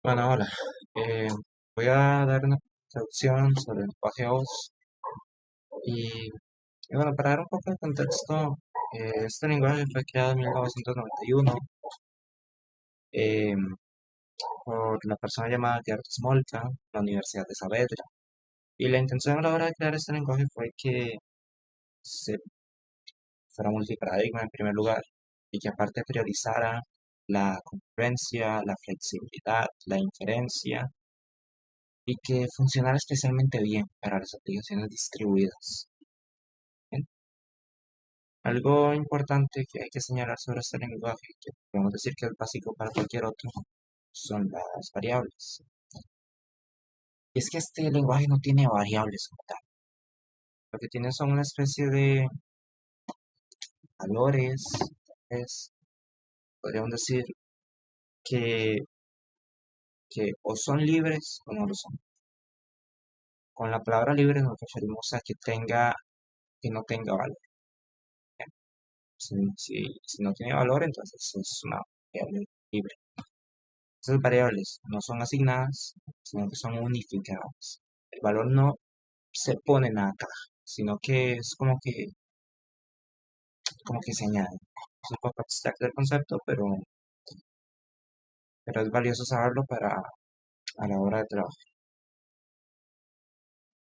Bueno, hola. Eh, Voy a dar una introducción sobre el lenguaje OS y bueno, para dar un poco de contexto, este lenguaje fue creado en 1991 eh, por la persona llamada Gerd Smolka, en la Universidad de Saavedra. Y la intención a la hora de crear este lenguaje fue que se fuera multiparadigma en primer lugar y que aparte priorizara la concurrencia, la flexibilidad, la inferencia y que funcionara especialmente bien para las aplicaciones distribuidas. Bien. Algo importante que hay que señalar sobre este lenguaje, que podemos decir que es básico para cualquier otro, son las variables. Y es que este lenguaje no tiene variables como tal. Lo que tiene son una especie de valores, es, podríamos decir que, que o son libres o no lo son. Con la palabra libre nos referimos a que no tenga valor. Bien. Si no tiene valor, entonces es una variable libre. Esas variables no son asignadas, sino que son unificadas. El valor no se pone en la caja, sino que es como que se añade. Es un poco abstracto el concepto, pero es valioso saberlo para a la hora de trabajo.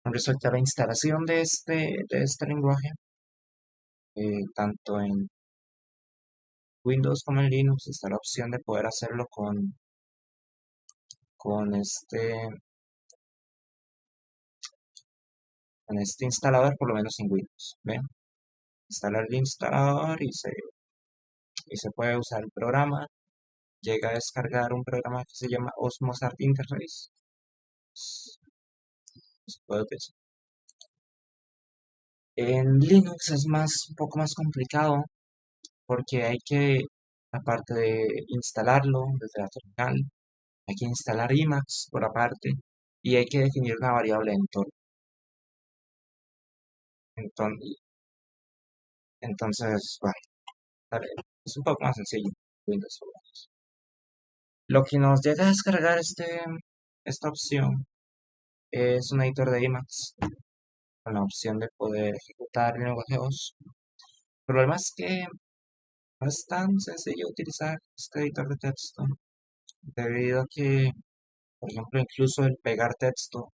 Con respecto a la instalación de este lenguaje, tanto en Windows como en Linux está la opción de poder hacerlo con con este instalador, por lo menos en Windows. ¿Ven? Instalar el instalador y se puede usar el programa. Llega a descargar un programa que se llama Osmos Art Interface. Se puede utilizar. En Linux es un poco más complicado porque hay que, aparte de instalarlo desde la terminal, hay que instalar Emacs por aparte y hay que definir una variable de entorno. Enton- Entonces, bueno, vale, es un poco más sencillo. Windows. Lo que nos llega a descargar esta opción es un editor de Emacs con la opción de poder ejecutar el lenguaje OS. El problema es que no es tan sencillo utilizar este editor de texto, debido a que, por ejemplo, incluso el pegar texto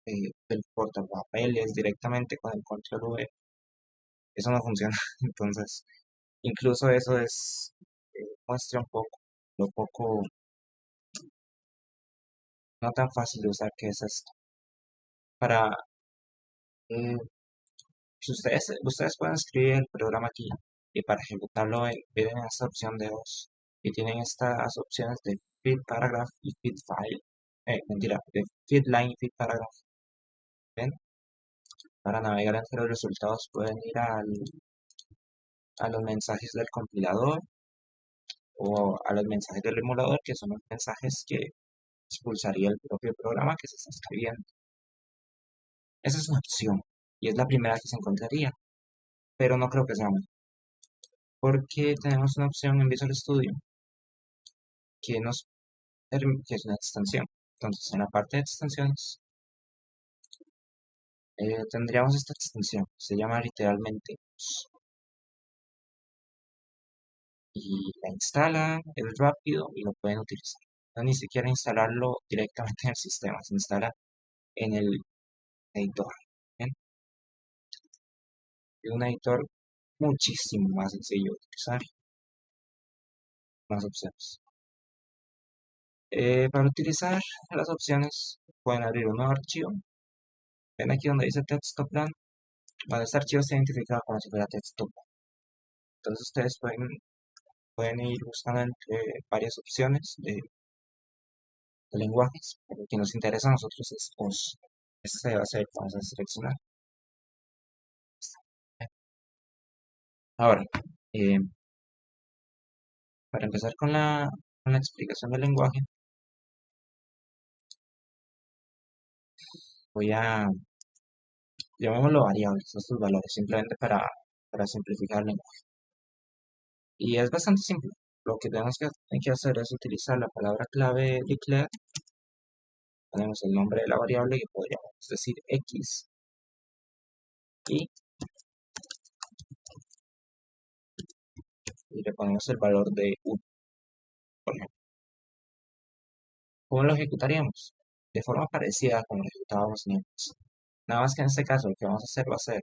del portapapeles directamente con el control V, eso no funciona. Entonces, incluso eso muestra un poco lo poco, no tan fácil de usar que es esto. Para, eh, si ustedes pueden escribir el programa aquí y para ejecutarlo tienen esta opción de voz y tienen estas opciones de feed paragraph y feed file, mentira, de feed line y feed paragraph. ¿Ven? Para navegar entre los resultados pueden ir a los mensajes del compilador o a los mensajes del emulador, que son los mensajes que expulsaría el propio programa que se está escribiendo. Esa es una opción y es la primera que se encontraría, pero no creo que sea muy, porque tenemos una opción en Visual Studio que que es una extensión. Entonces, en la parte de extensiones, tendríamos esta extensión, se llama literalmente y la instalan, es rápido y lo pueden utilizar. No ni siquiera instalarlo directamente en el sistema, se instala en el editor. ¿Bien? Es un editor muchísimo más sencillo de utilizar, más opciones. Para utilizar las opciones, pueden abrir un nuevo archivo. Ven aquí donde dice texto plan. Bueno, este archivo está identificado como si fuera texto plan. Entonces ustedes pueden ir buscando entre varias opciones de lenguajes. Pero el que nos interesa a nosotros es OS. Este va a ser el que vamos a seleccionar. Ahora, eh, para empezar con la explicación del lenguaje, voy a, llamémoslo variables, estos valores, simplemente para simplificar el lenguaje. Y es bastante simple. lo que tenemos que hacer es utilizar la palabra clave declare, ponemos el nombre de la variable que podríamos decir x y le ponemos el valor de 1, por ejemplo. ¿Cómo lo ejecutaríamos? De forma parecida a como lo ejecutábamos en inglés. Nada más que en este caso lo que vamos a hacer va a ser,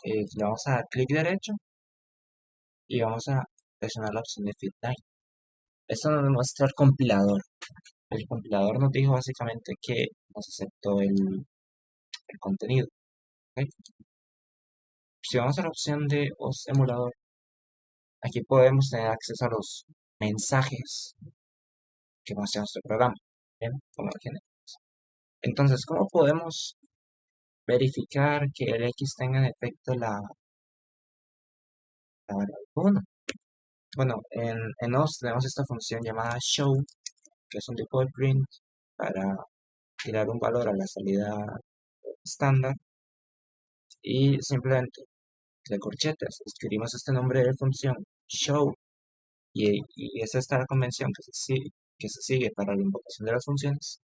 le vamos a dar clic derecho y vamos a presionar la opción de fit line. Esto nos muestra el compilador. El compilador nos dijo básicamente que nos aceptó el contenido. ¿Ok? Si vamos a la opción de OS emulador, aquí podemos tener acceso a los mensajes que muestra nuestro programa. ¿Bien? Como lo generamos. Entonces, ¿cómo podemos verificar que el X tenga en efecto la variable 1? Bueno, en OS tenemos esta función llamada show, que es un tipo de print para tirar un valor a la salida estándar y simplemente de corchetes escribimos este nombre de función show y es esta la convención que se sigue para la invocación de las funciones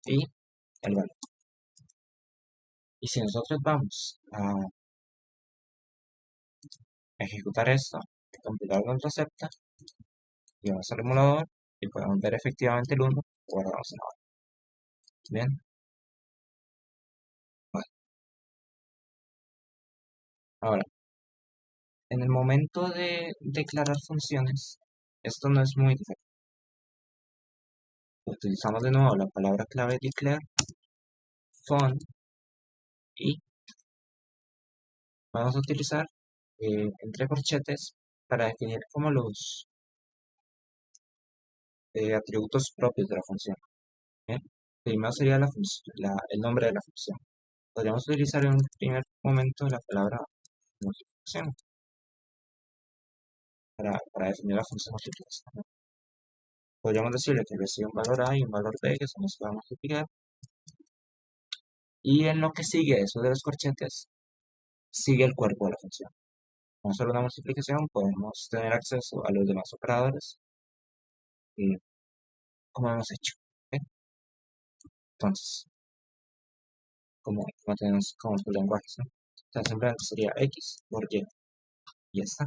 y el valor. Y si nosotros vamos a ejecutar esto, el compilador nos lo acepta y vamos al emulador y podemos ver efectivamente el 1 guardamos en ahora. Bien, bueno, ahora en el momento de declarar funciones, esto no es muy diferente. Utilizamos de nuevo la palabra clave declare, font y vamos a utilizar entre corchetes para definir como los atributos propios de la función. ¿Bien? Primero sería el nombre de la función. Podríamos utilizar en un primer momento la palabra multiplicación para definir la función multiplicación, ¿no? Podríamos decirle que recibe un valor A y un valor B que se nos va a multiplicar. Y en lo que sigue eso de los corchetes, sigue el cuerpo de la función. Con solo una multiplicación podemos tener acceso a los demás operadores como hemos hecho. ¿Ok? Entonces, como tenemos como los lenguajes, ¿no? Entonces simplemente sería X por Y. Y ya está.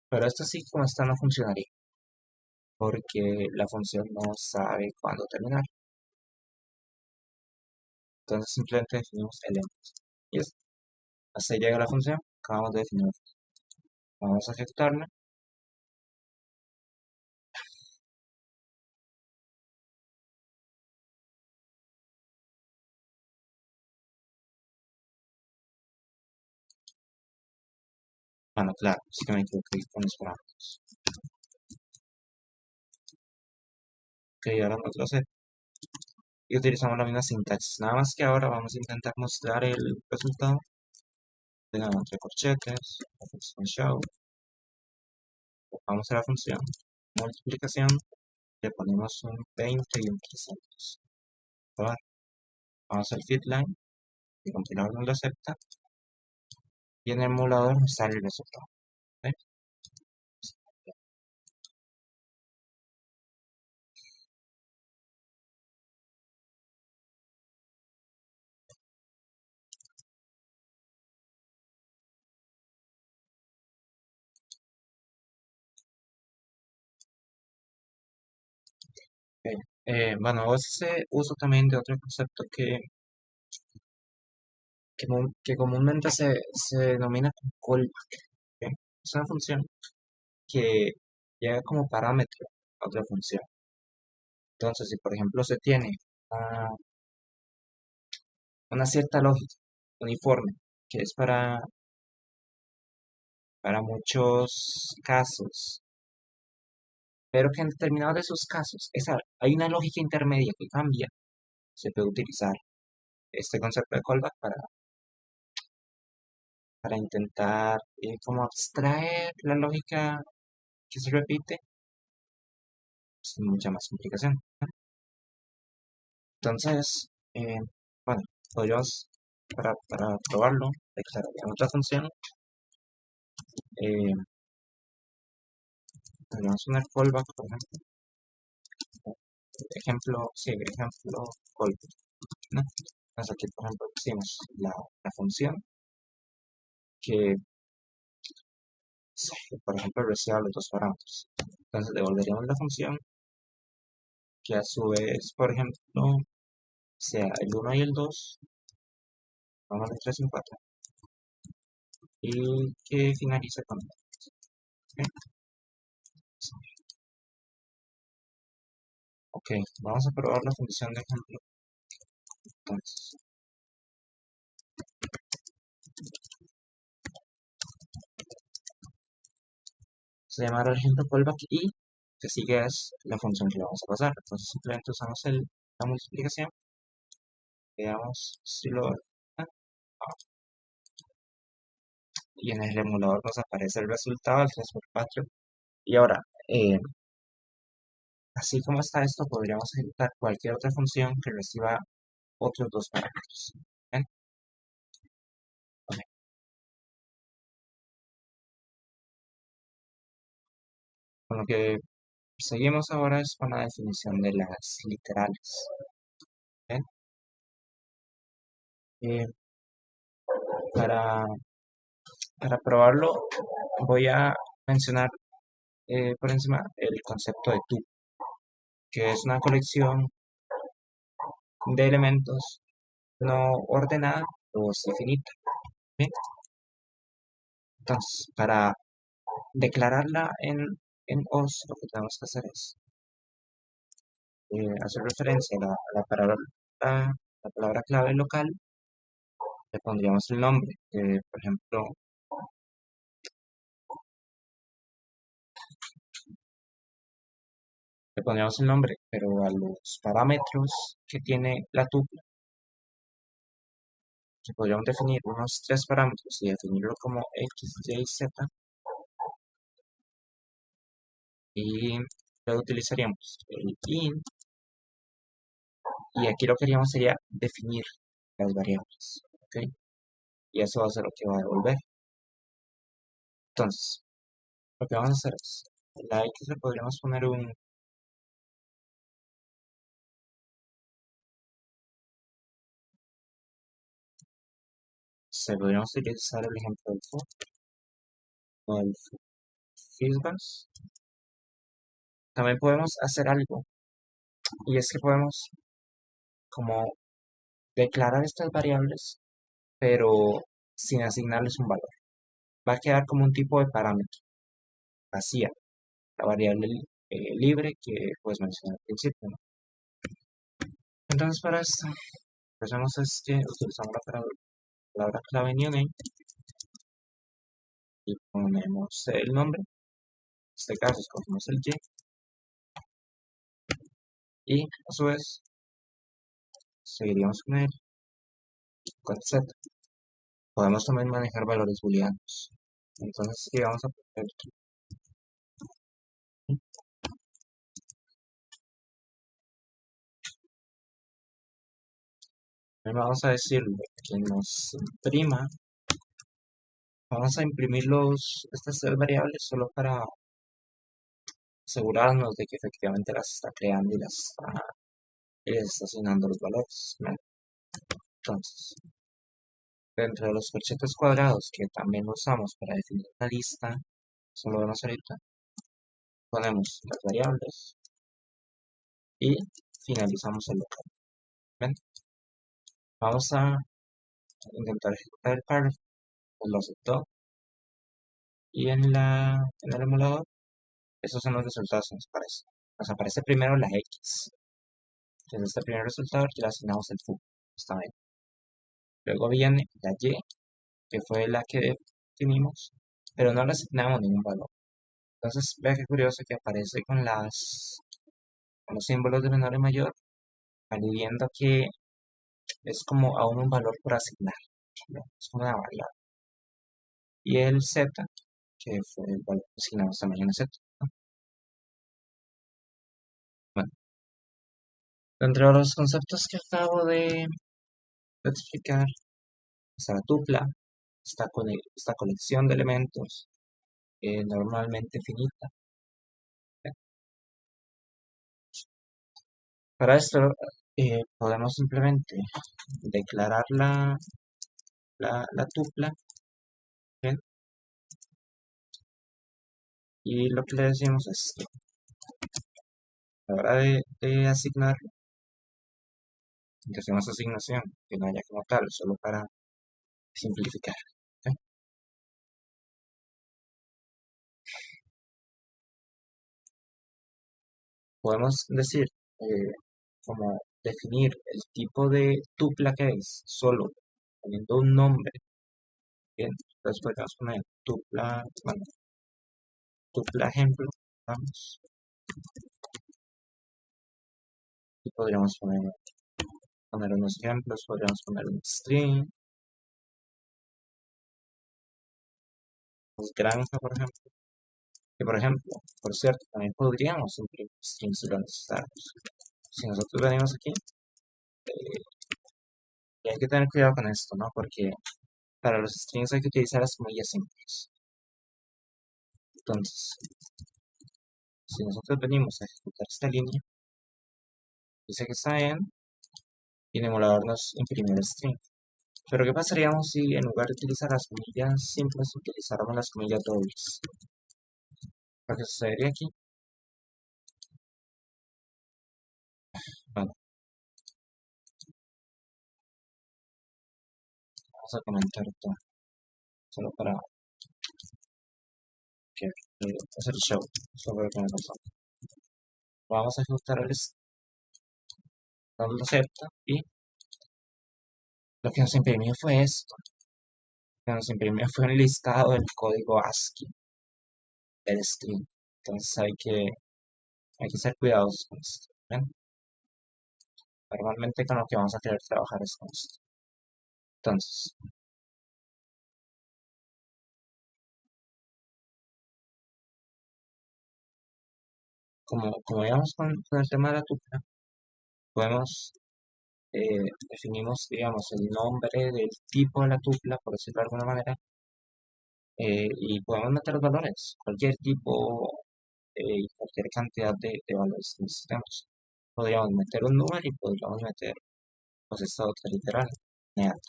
Pero esto sí como está no funcionaría. Porque la función no sabe cuándo terminar. Entonces simplemente definimos elementos. Y es, hasta ahí llega la función. Acabamos de definir la función. Vamos a ejecutarla. Bueno, claro, sí que me equivoqué con los parámetros. Ok, ahora nosotros y utilizamos la misma sintaxis. Nada más que ahora vamos a intentar mostrar el resultado. Tenemos entre corchetes, la función show, vamos a la función multiplicación, le ponemos un 20 y un 300. Probar. Vamos al feedline, el compilador no lo acepta, y en el emulador nos sale el resultado. ¿Ok? Ok. Bueno, ese uso también de otro concepto que comúnmente se denomina como callback. ¿Ok? Es una función que llega como parámetro a otra función. Entonces, si por ejemplo se tiene ah, una cierta lógica uniforme, que es para muchos casos, pero que en determinados de esos casos hay una lógica intermedia que cambia, se puede utilizar este concepto de callback para intentar como abstraer la lógica que se repite sin mucha más complicación. Entonces, bueno, podríamos, para probarlo, declarar otra función. podríamos poner fallback, por ejemplo. Ejemplo, sí, ejemplo fallback, ¿no? Entonces aquí, por ejemplo, pusimos la función que, sí, por ejemplo, reciba los dos parámetros. Entonces devolveríamos la función que a su vez, por ejemplo, sea el 1 y el 2, vamos el 3 y 4, y que finalice con ¿ok? Ok, vamos a probar la función de ejemplo. Entonces, se llamará el ejemplo callback y que sigue es la función que le vamos a pasar. Entonces simplemente usamos la multiplicación. Veamos si lo... ah, y en el emulador nos aparece el resultado, el 3 por 4. Y ahora, así como está esto, podríamos ejecutar cualquier otra función que reciba otros dos parámetros. ¿Ven? Ok. Con lo que seguimos ahora es con la definición de las literales. ¿Ven? Eh, para, para probarlo, voy a mencionar por encima el concepto de tuple, que es una colección de elementos no ordenada o infinita. ¿Bien? Entonces, para declararla en os, lo que tenemos que hacer es hacer referencia la palabra clave local, le pondríamos el nombre, por ejemplo, le pondríamos el nombre, pero a los parámetros que tiene la tuple, que podríamos definir unos tres parámetros y definirlo como x, y, z, y luego utilizaríamos el int, y aquí lo que haríamos sería definir las variables, ¿ok? Y eso va a ser lo que va a devolver. Entonces, lo que vamos a hacer es, la x le podríamos poner se podríamos utilizar el ejemplo del for o el feedbacks. También podemos hacer algo, y es que podemos como declarar estas variables, pero sin asignarles un valor. Va a quedar como un tipo de parámetro, vacía, la variable libre que puedes mencionar al principio, ¿no? Entonces para esto, lo que hacemos es que utilizamos la palabra clave new name y ponemos el nombre. En este caso escogemos el y a su vez seguiríamos con el z. Podemos también manejar valores booleanos. Entonces aquí vamos a poner vamos a decirle que nos imprima, vamos a imprimir estas tres variables solo para asegurarnos de que efectivamente las está creando y les está asignando los valores, ¿vale? Entonces, dentro de los corchetes cuadrados que también usamos para definir la lista, solo vemos ahorita, ponemos las variables y finalizamos el local. ¿Ven? Vamos a intentar ejecutar el párrafo, pues lo aceptó, y en el emulador, esos son los resultados que nos aparecen. Nos aparece primero la X, que es este primer resultado, que le asignamos el foo, está bien. Luego viene la Y, que fue la que definimos, pero no le asignamos ningún valor. Entonces, vea qué curioso que aparece con los símbolos de menor y mayor, aludiendo que es como aún un valor por asignar, ¿no? Es como una variable. Y el Z, que fue el valor que asignamos también en Z, ¿no? Bueno, dentro de los conceptos que acabo de explicar, está la tupla, esta colección de elementos normalmente finita, Para esto podemos simplemente declarar la tupla, ¿bien? Y lo que le decimos es que a la hora de asignar, decimos asignación, que no haya como tal, solo para simplificar. ¿Ok? Podemos decir, como definir el tipo de tupla que es, solo poniendo un nombre, ¿bien? Entonces podemos poner tupla, bueno, tupla ejemplo, vamos, y podríamos poner unos ejemplos, podríamos poner un string, pues granja, por ejemplo, que por ejemplo, por cierto, también podríamos imprimir strings si lo necesitamos. Si nosotros venimos aquí, y hay que tener cuidado con esto, ¿no? Porque para los strings hay que utilizar las comillas simples. Entonces, si nosotros venimos a ejecutar esta línea, dice que está bien, y el emulador nos imprime el string. Pero ¿qué pasaríamos si en lugar de utilizar las comillas simples utilizáramos las comillas dobles? Lo que sucedería aquí, bueno, vamos a comentar todo, solo para que hacer show, sobre lo que me pasó. Vamos a ejecutar el dando acepta y lo que nos imprimió fue esto. Lo que nos imprimió fue un listado del código ASCII del string. Entonces hay que ser cuidadosos con esto. ¿Ven? Normalmente con lo que vamos a querer trabajar es con esto. Entonces, como íbamos con el tema de la tupla, podemos, definimos, digamos, el nombre del tipo de la tupla, por decirlo de alguna manera, y podemos meter los valores, cualquier tipo y cualquier cantidad de valores que necesitemos. Podríamos meter un número y podríamos meter, pues, esta otra literal, neat,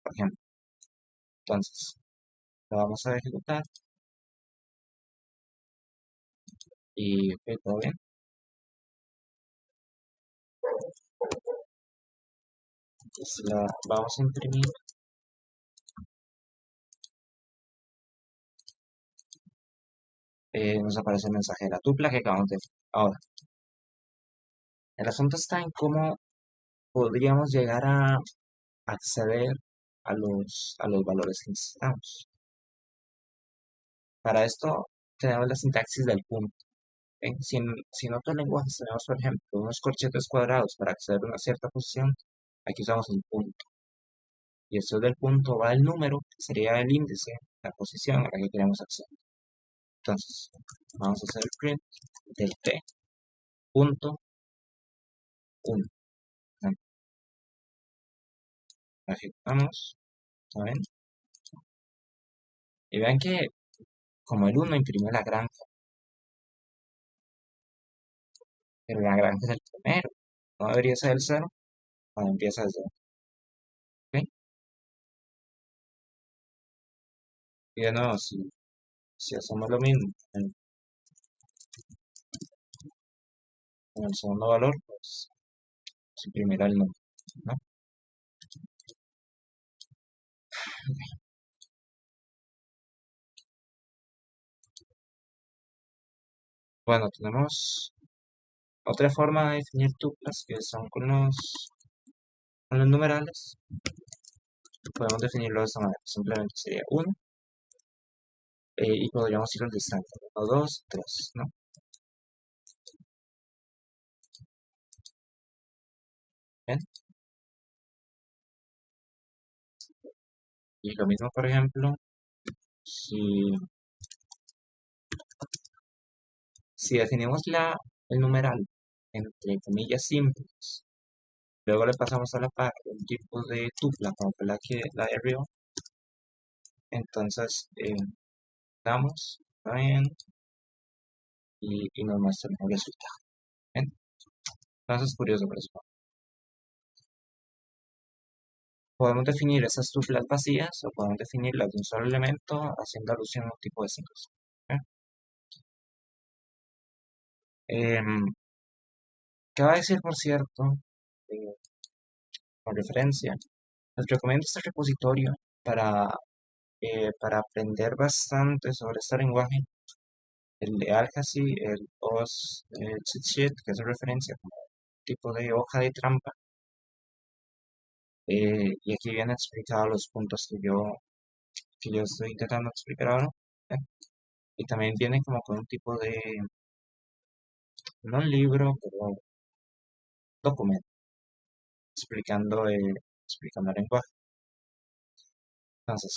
por ejemplo. Entonces, lo vamos a ejecutar y ok, todo bien. Entonces, la vamos a imprimir. Nos aparece el mensaje de la tupla que acabamos de... Ahora, el asunto está en cómo podríamos llegar a acceder a los valores que necesitamos. Para esto tenemos la sintaxis del punto. ¿Ven? Si en otros lenguajes tenemos, por ejemplo, unos corchetes cuadrados para acceder a una cierta posición, aquí usamos un punto. Y esto del punto va el número, que sería el índice, la posición a la que queremos acceder. Entonces, vamos a hacer el print del t punto 1. Ejecutamos, ¿saben? Y vean que como el 1 imprimió la granja, pero la granja es el primero, no debería ser el 0 cuando empieza el 0. ¿Ok? Y de nuevo, si hacemos lo mismo en el segundo valor, pues se imprimirá el número, ¿no? Bueno, tenemos otra forma de definir tuplas que son con los numerales. Podemos definirlo de esta manera. Simplemente sería 1 y podríamos ir al distante. 1, 2, 3, ¿no? ¿Bien? Y lo mismo, por ejemplo, si, si definimos el numeral entre comillas simples, luego le pasamos a la par un tipo de tupla como fue la de arriba, entonces damos, está bien, y nos muestra el resultado. ¿Bien? Entonces, curioso por eso. Podemos definir esas tuplas vacías o podemos definirlas de un solo elemento haciendo alusión a un tipo de síntesis. ¿Ok? Em, ¿Qué va a decir, por cierto, eh, con referencia? Les recomiendo este repositorio para, para aprender bastante sobre este lenguaje, el de Aljazi, el OS, el cheat sheet, que hace referencia como tipo de hoja de trampa. Y aquí vienen explicados los puntos que yo estoy intentando explicar ahora. ¿Eh? Y también viene como con un tipo de, no libro, pero documento explicando el lenguaje. Entonces,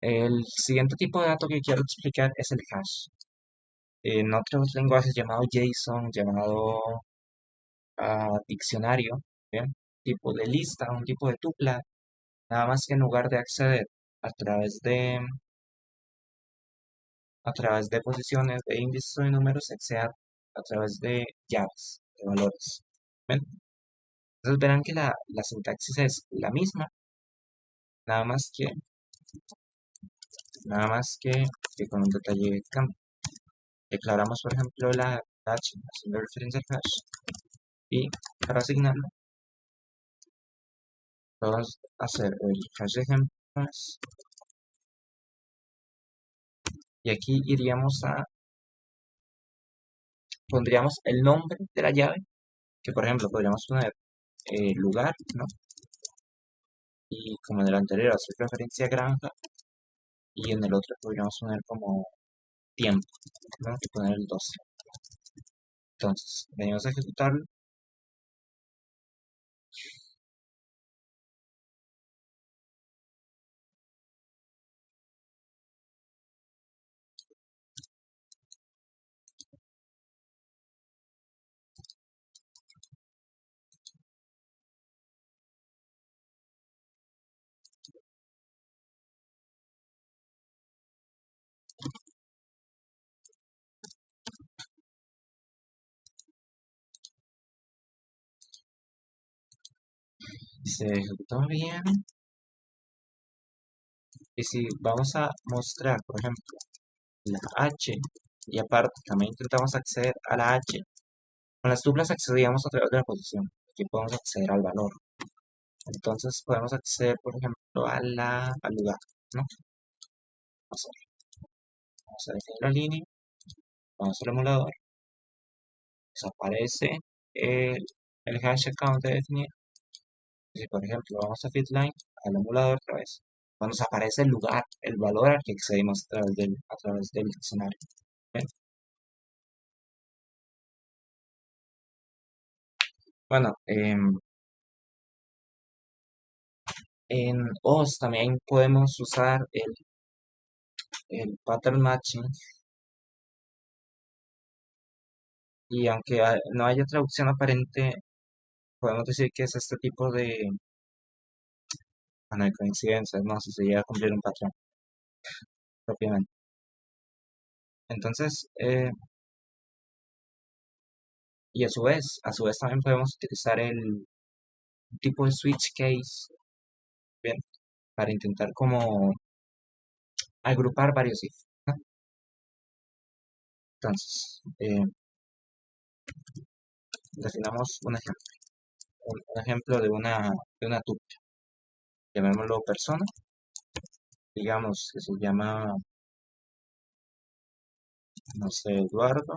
el siguiente tipo de dato que quiero explicar es el hash. En otros lenguajes llamado JSON, llamado diccionario, ¿bien? Tipo de lista, un tipo de tupla, nada más que en lugar de acceder a través de, a través de posiciones de índices o de números, acceder a través de llaves, de valores. ¿Ven? Entonces verán que la sintaxis es la misma, nada más que, nada más que con un detalle de cambio. Declaramos, por ejemplo, la hash haciendo referencia al hash y para asignarlo vamos a hacer el hash de ejemplos y aquí pondríamos el nombre de la llave, que por ejemplo podríamos poner lugar, ¿no? Y como en el anterior hacer referencia a granja y en el otro podríamos poner como tiempo, ¿no? Y poner el 12. Entonces, venimos a ejecutarlo. Y se ejecutó bien. Y si vamos a mostrar, por ejemplo, la H, y aparte también intentamos acceder a la H, con las tuplas accedíamos a través de la posición. Aquí podemos acceder al valor. Entonces podemos acceder, por ejemplo, al lugar, ¿no? Vamos a definir la línea, vamos al emulador, desaparece el, el hash que acabamos de definir. Y si por ejemplo vamos a fitline, al emulador otra vez, cuando nos aparece el lugar, el valor al que accedimos a través del diccionario. ¿Ven? Bueno, en OS también podemos usar el pattern matching y aunque no haya traducción aparente, podemos decir que es este tipo de coincidencias, ¿no? Si se llega a cumplir un patrón propiamente. Entonces, y a su vez también podemos utilizar el tipo de switch case, ¿bien? Para intentar como agrupar varios if, ¿no? Entonces, definamos un ejemplo de una tuple. Llamémoslo persona, digamos que se llama, no sé, Eduardo,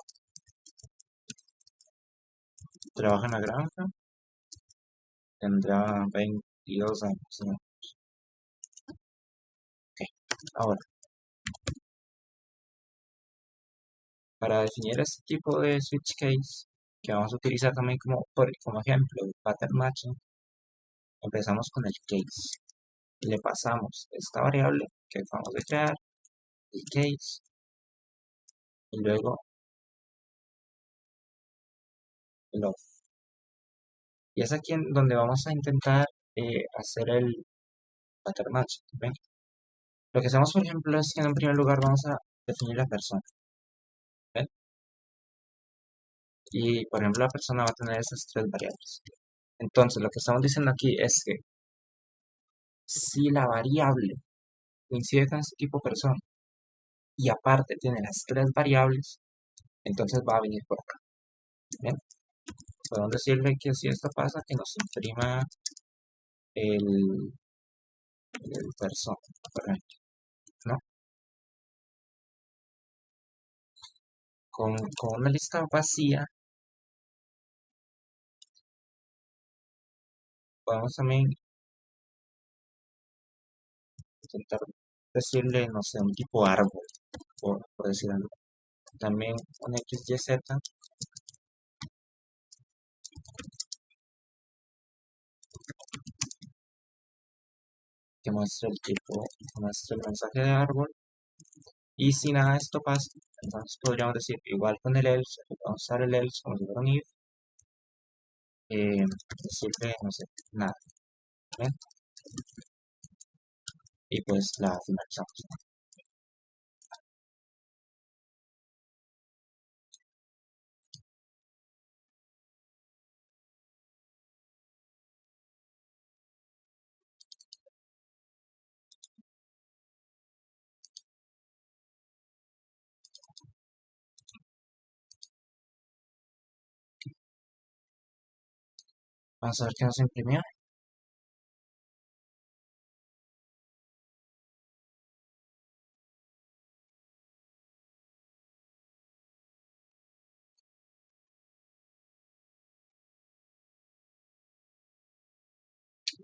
trabaja en la granja, tendrá 22 años, ¿no? Ok, ahora, para definir este tipo de switch case, que vamos a utilizar también como ejemplo de pattern matching, empezamos con el case. Le pasamos esta variable que acabamos de crear, el case, y luego el of. Y es aquí en donde vamos a intentar hacer el pattern match. ¿Ven? Lo que hacemos, por ejemplo, es que en primer lugar vamos a definir la persona. ¿Ven? y, por ejemplo, la persona va a tener esas tres variables. Entonces, lo que estamos diciendo aquí es que si la variable coincide con este tipo de persona y aparte tiene las tres variables, entonces va a venir por acá. ¿Bien? Podemos decirle que si esto pasa, que nos imprima el, el persona, por ejemplo, ¿no? Con una lista vacía, podemos también intentar decirle, no sé, un tipo árbol, por decir algo. También un XYZ que muestre el tipo, que muestre el mensaje de árbol. Y si nada de esto pasa, entonces podríamos decir, igual con el else, vamos a usar el else como si fuera un if, decirle, no sé, nada, ¿ven? Y pues la finalizamos, ¿no? Vamos a ver qué nos imprimió.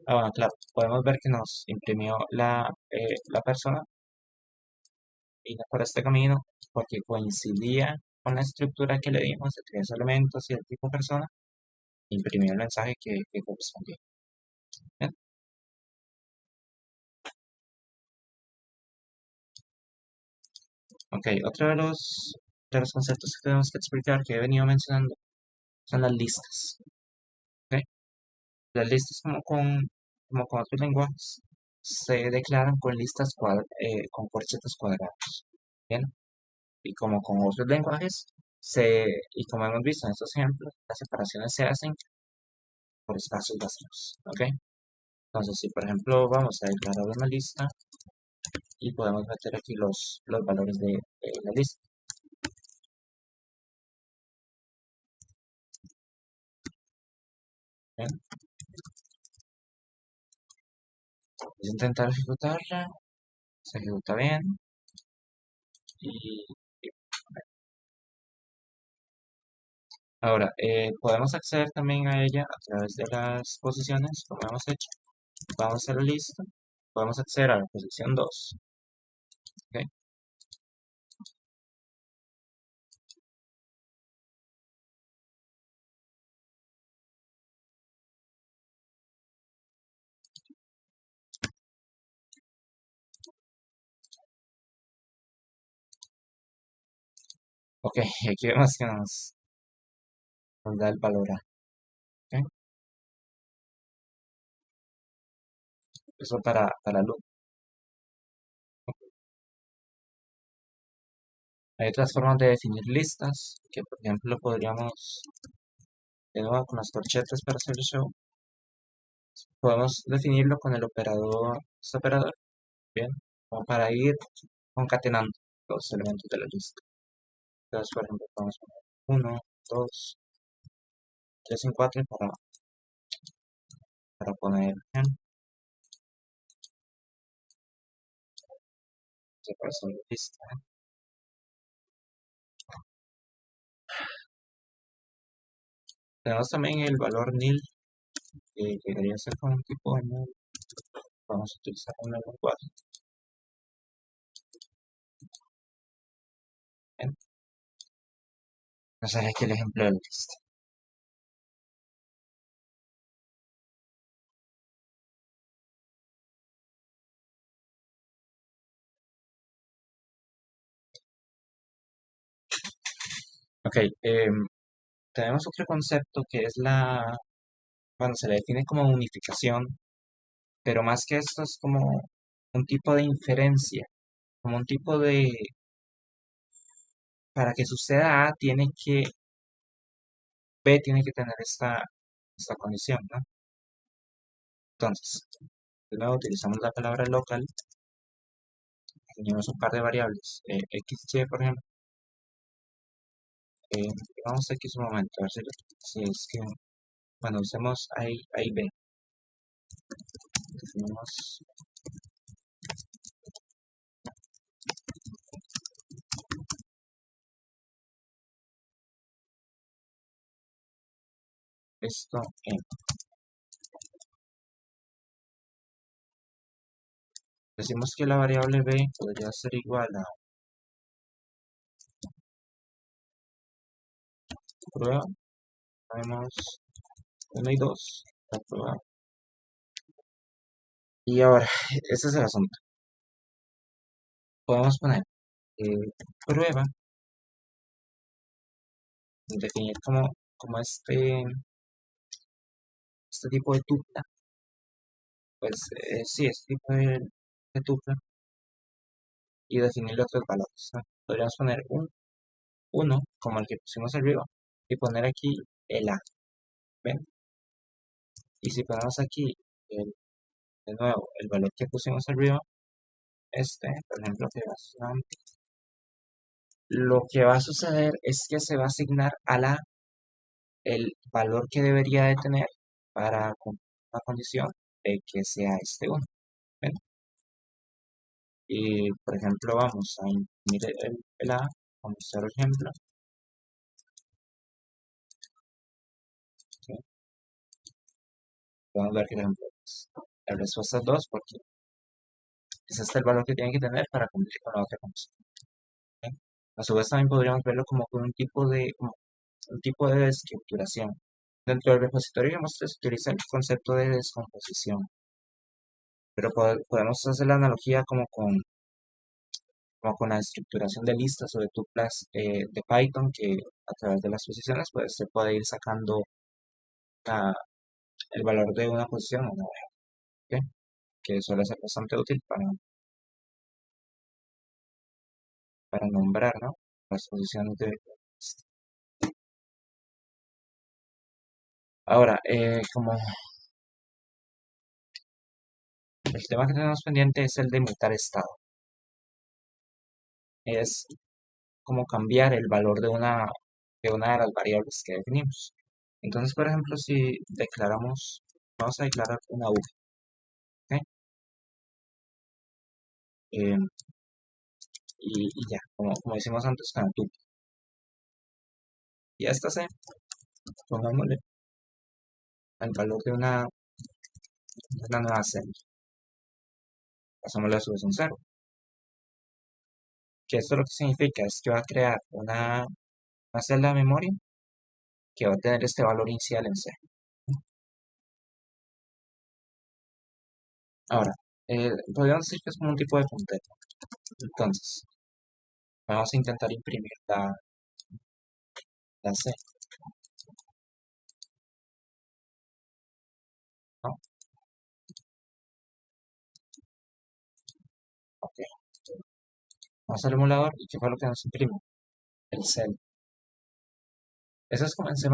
Ah, bueno, claro, podemos ver que nos imprimió la persona y no por este camino, porque coincidía con la estructura que le dimos de tres elementos y el tipo persona, imprimió el mensaje que correspondía. ¿Bien? Ok, otro de los conceptos que tenemos que explicar que he venido mencionando son las listas. ¿Ok? Las listas como con otros lenguajes se declaran con con corchetes cuadrados. ¿Bien? Y como con otros lenguajes, y como hemos visto en estos ejemplos, las separaciones se hacen por espacios vacíos. ¿Ok? Entonces, si por ejemplo vamos a declarar una lista y podemos meter aquí los valores de la lista. ¿Bien? Vamos a intentar ejecutarla, se ejecuta bien y ahora podemos acceder también a ella a través de las posiciones, como hemos hecho. Vamos a la lista, podemos acceder a la posición 2. ¿Ok? Ok, aquí vemos que nos da el valor A. ¿Ok? Eso para loop. Hay otras formas de definir listas, que por ejemplo podríamos, de nuevo con las corchetas para hacer el show, podemos definirlo con el operador, este operador, bien, como para ir concatenando los elementos de la lista. Entonces, por ejemplo, podemos poner 1, 2, 3 y 4 para poner separación de lista. Tenemos también el valor nil, que debería ser como un tipo de null. Vamos a utilizar un lenguaje. Bien. Entonces, aquí el ejemplo de la lista. Ok, tenemos otro concepto que es bueno, se le define como unificación, pero más que esto es como un tipo de inferencia, como un tipo para que suceda A, tiene que B tiene que tener esta condición, ¿no? Entonces, de nuevo utilizamos la palabra local, definimos un par de variables, x, y, por ejemplo, vamos a x un momento, a ver si es que, bueno, usemos A y B, definimos esto en, decimos que la variable B podría ser igual a prueba, tenemos 1 y 2, la prueba, y ahora, ese es el asunto, podemos poner eh, prueba, definir como este tipo de tupla, pues sí, este tipo de tupla, y definirle otros valores, ¿no? Podríamos poner un 1 como el que pusimos arriba y poner aquí el A, ¿ven? Y si ponemos aquí de nuevo el valor que pusimos arriba, por ejemplo, lo que va a suceder es que se va a asignar a la el valor que debería de tener para cumplir la condición de que sea este 1, ¿ven? Y por ejemplo vamos a imprimir el A, vamos a hacer ejemplo, ¿sí? Podemos ver que por ejemplo la respuesta es 2 porque ese es el valor que tiene que tener para cumplir con la otra condición, ¿sí? A su vez también podríamos verlo como con un tipo de estructuración. Dentro del repositorio de muestras se utiliza el concepto de descomposición, pero podemos hacer la analogía como con la estructuración de listas o de tuplas de Python, que a través de las posiciones pues, se puede ir sacando la- el valor de una posición o una ¿ok? Que suele ser bastante útil para nombrar, ¿no? Las posiciones de lista. Ahora, como el tema que tenemos pendiente es el de mutar estado. Es como cambiar el valor de una de las variables que definimos. Entonces, por ejemplo, si vamos a declarar una v, ¿ok? Eh, y ya, como decimos antes con el tuple. Y a esta c, pongámosle el valor de una nueva celda. Pasámosle a su vez un 0. Que esto lo que significa es que va a crear una celda de memoria que va a tener este valor inicial en C. Ahora, podríamos decir que es como un tipo de puntero. Entonces, vamos a intentar imprimir la C, ¿no? Ok. Vamos al emulador y ¿qué fue lo que nos imprimió? El cel. Eso es como en C++,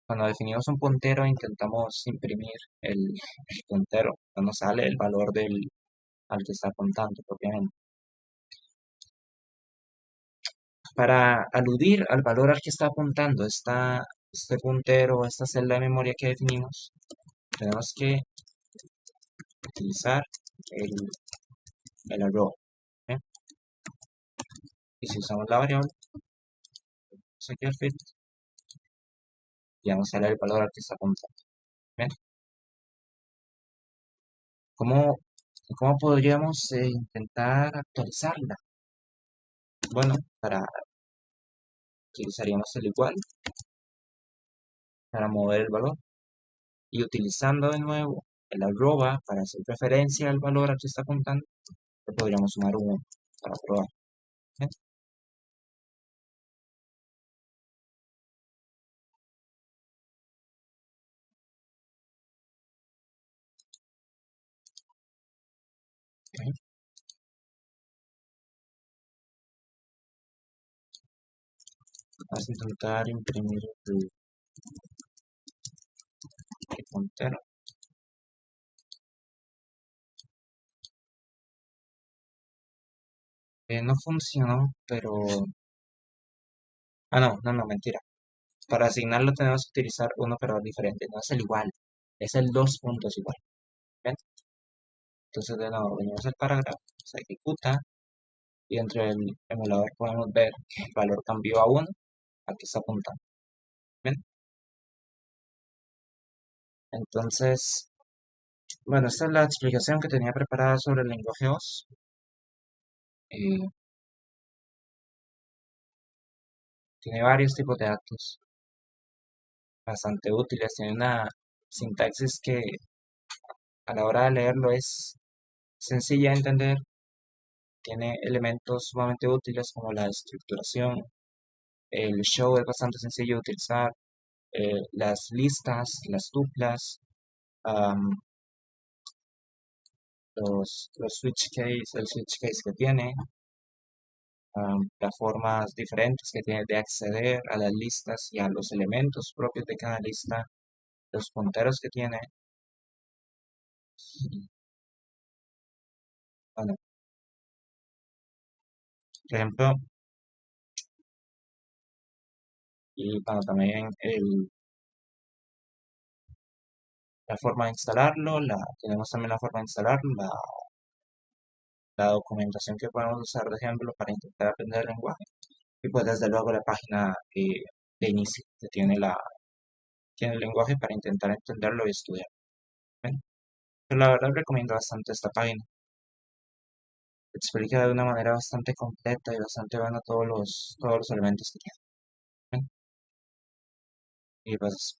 cuando definimos un puntero, intentamos imprimir el puntero, no nos sale el valor al que está apuntando propiamente. Para aludir al valor al que está apuntando este puntero, esta celda de memoria que definimos, tenemos que utilizar el, el arrow, ¿eh? Y si usamos la variable, pues aquí al fit, ya nos sale el valor al que está apuntando. ¿Ven? ¿Cómo podríamos intentar actualizarla? Bueno, utilizaríamos el igual para mover el valor y utilizando de nuevo el arroba para hacer referencia al valor al que está apuntando, le podríamos sumar un 1 para probar. ¿Ven? ¿Ok? Vamos a intentar imprimir el puntero. No funcionó, pero... Ah, no, no, no, mentira. Para asignarlo tenemos que utilizar un operador diferente, no es el igual, es el dos puntos igual. ¿Ven? Entonces de nuevo venimos al parágrafo, se ejecuta y dentro del emulador podemos ver que el valor cambió a 1, aquí está apuntando. ¿Ven? Entonces, bueno, esta es la explicación que tenía preparada sobre el lenguaje OS. Eh, Tiene varios tipos de datos bastante útiles, tiene una sintaxis que a la hora de leerlo es sencilla de entender, tiene elementos sumamente útiles como la estructuración, el show es bastante sencillo de utilizar, las listas, las tuplas, am, los switch case, el switch case que tiene, las formas diferentes que tiene de acceder a las listas y a los elementos propios de cada lista, los punteros que tiene. Bueno, por ejemplo, y bueno, también la forma de instalarlo, tenemos también la forma de instalarlo, la documentación que podemos usar de ejemplo para intentar aprender el lenguaje. Y pues desde luego la página de inicio que tiene el lenguaje para intentar entenderlo y estudiar. ¿Ven? Pero la verdad recomiendo bastante esta página. Explica de una manera bastante completa y bastante buena todos los elementos que tiene. ¿Ven? Y pues,